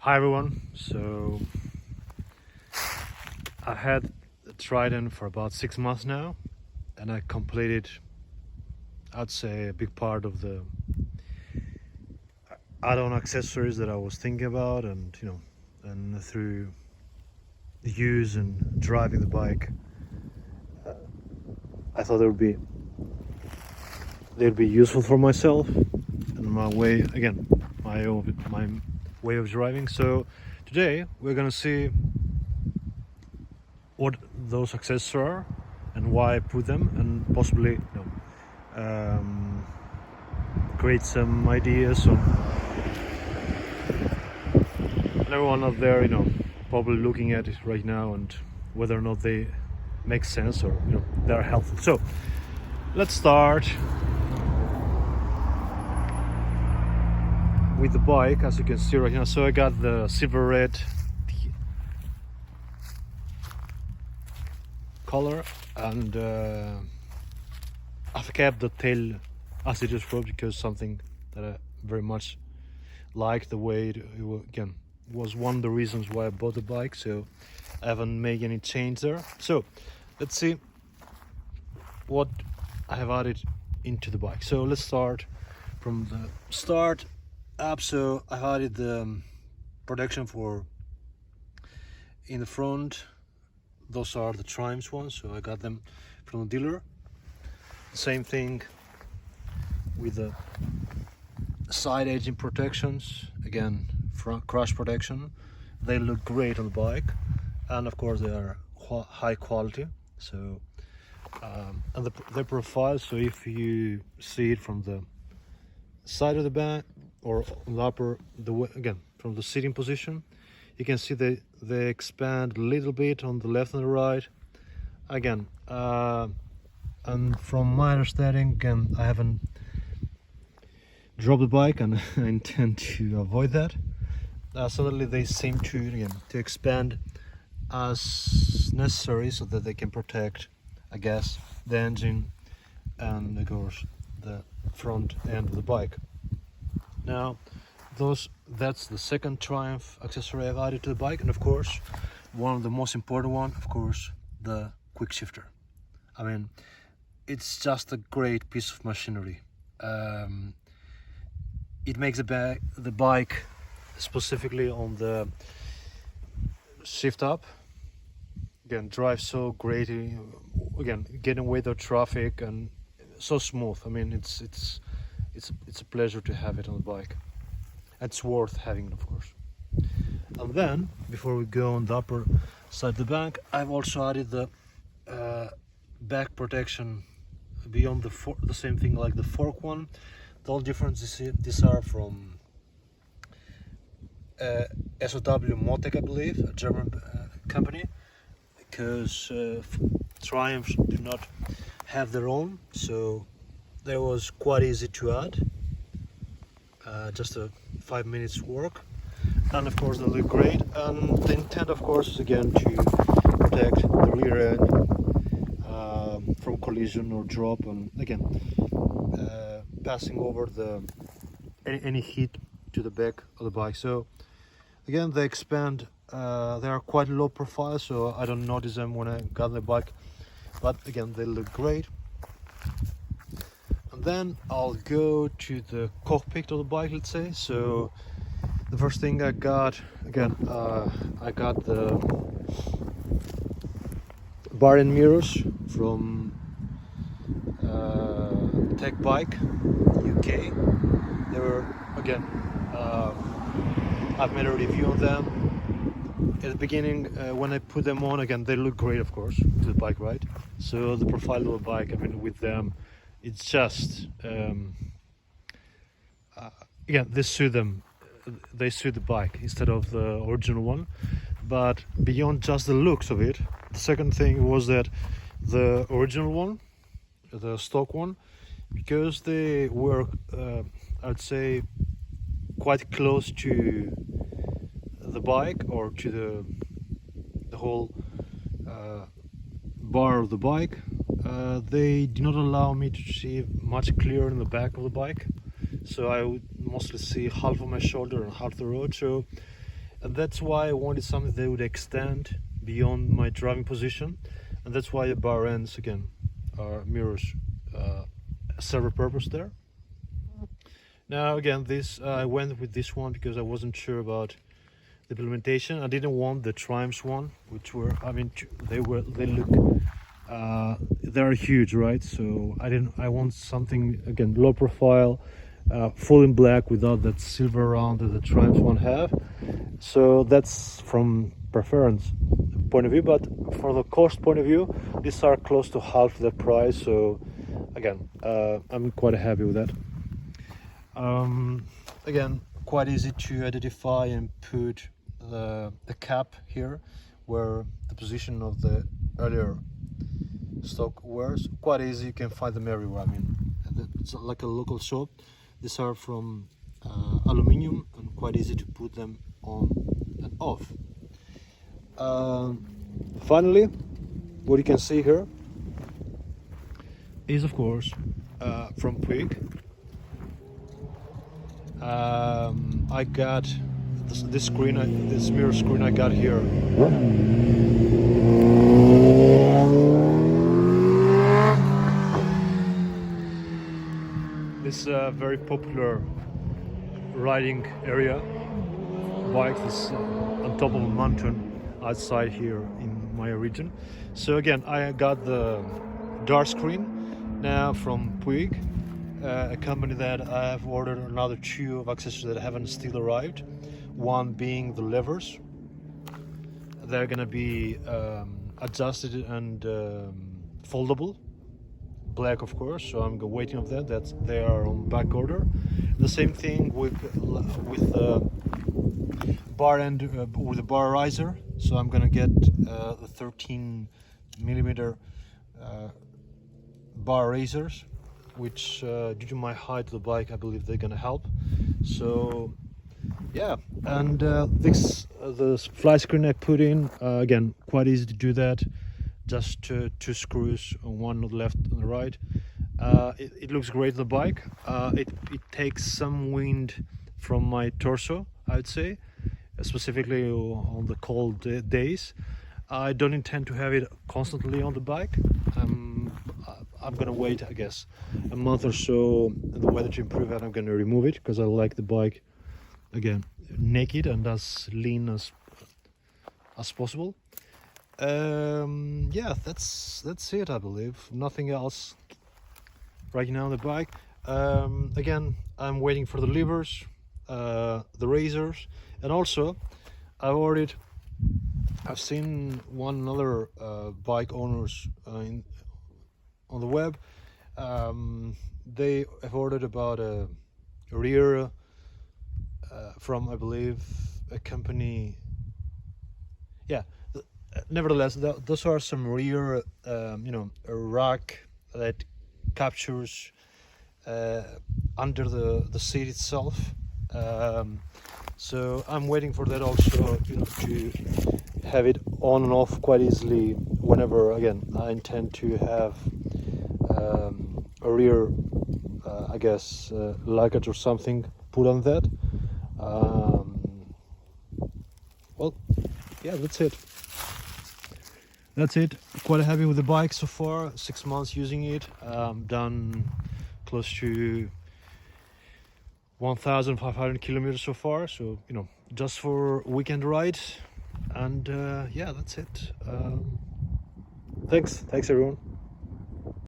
Hi everyone, so I had the Trident for about 6 months now, and I completed, I'd say, a big part of the add-on accessories that I was thinking about, and and through the use and driving the bike, I thought they'd be useful for myself and my way way of driving. So today we're gonna see what those accessories are and why I put them, and possibly create some ideas on everyone out there, probably looking at it right now and whether or not they make sense or they're helpful. So let's start with the bike. As you can see right now, so I got the silver red color, and I've kept the tail as it is because something that I very much like the way it again was one of the reasons why I bought the bike, so I haven't made any change there. So let's see what I have added into the bike. So let's start from the start up. So I've added the protection for in the front. Those are the Triumph ones, so I got them from the dealer. Same thing with the side edging protections, again front crash protection. They look great on the bike, and of course they are high quality. So and the profile, so if you see it from the side of the back or on the upper, again from the sitting position, you can see they expand a little bit on the left and the right again, and from my understanding, again, I haven't dropped the bike and I intend to avoid that. Suddenly they seem to expand as necessary so that they can protect, I guess, the engine and of course the front end of the bike. Now that's the second Triumph accessory I've added to the bike, and of course one of the most important one, of course, the quick shifter. I mean, it's just a great piece of machinery. It makes the bike, specifically on the shift up, again drive so great, again getting away the traffic and so smooth. I mean, it's a pleasure to have it on the bike. It's worth having, of course. And then before we go on the upper side of the back, I've also added the back protection beyond the same thing like the fork one. The only difference is these are from SW-MOTECH, I believe, a German company, because Triumphs do not have their own, so that was quite easy to add. Just a 5 minutes work, and of course they look great. And the intent, of course, is again to protect the rear end from collision or drop, and again passing over any heat to the back of the bike. So again, they expand. They are quite low profile, so I don't notice them when I got the bike, but again they look great. And then I'll go to the cockpit of the bike, let's say. So the first thing I got, again, I got the bar and mirrors from Tech Bike UK. They were, again, I've made a review on them. At the beginning, when I put them on, again, they look great, of course, to the bike, right? So the profile of the bike, I mean, with them, it's just, again, they suit the bike instead of the original one. But beyond just the looks of it, the second thing was that the original one, the stock one, because they were, I'd say, quite close to the bike, or to the whole bar of the bike, they do not allow me to see much clearer in the back of the bike, so I would mostly see half of my shoulder and half the road. So and that's why I wanted something that would extend beyond my driving position, and that's why the bar ends again are mirrors, serve a purpose there. Now again, this I went with this one because I wasn't sure about the implementation. I didn't want the Triumphs one, which were, I mean, they look they're huge, right? So I want something again low profile, full in black without that silver round that the Triumphs one have. So that's from preference point of view, but for the cost point of view, these are close to half the price. So again, I'm quite happy with that. Again, quite easy to identify and put the cap here where the position of the earlier stock was. Quite easy, you can find them everywhere. I mean, it's like a local shop. These are from aluminium and quite easy to put them on and off. Finally, what you can see here is of course from Puig. I got this screen, this mirror screen I got here. This very popular riding area. Bike is on top of a mountain outside here in my region. So again, I got the dark screen now from Puig, a company that I have ordered another 2 of accessories that haven't still arrived. One being the levers. They're gonna be adjusted and foldable, black of course, so I'm waiting on that. They are on back order. The same thing with the bar end, with the bar riser. So I'm gonna get the 13mm bar raisers, which due to my height of the bike, I believe they're gonna help. So yeah, and the fly screen I put in, again, quite easy to do that. Just 2 screws, one on the left and the right. It looks great, the bike. It takes some wind from my torso, I would say, specifically on the cold days. I don't intend to have it constantly on the bike. I'm gonna wait, I guess, a month or so the weather to improve, and I'm gonna remove it because I like the bike again naked and as lean as possible. Yeah, that's it, I believe. Nothing else right now on the bike. Again, I'm waiting for the levers, the razors, and also I've seen one other bike owners on the web. They have ordered about a rear from, I believe, a company. Yeah, nevertheless, those are some rear, a rack that captures under the seat itself. So I'm waiting for that also, to have it on and off quite easily whenever, again, I intend to have a rear, I guess, luggage or something put on that. Well, yeah, that's it. Quite happy with the bike so far. 6 months using it. Done close to 1,500 kilometers so far. So, just for weekend rides. And yeah, that's it. Thanks everyone.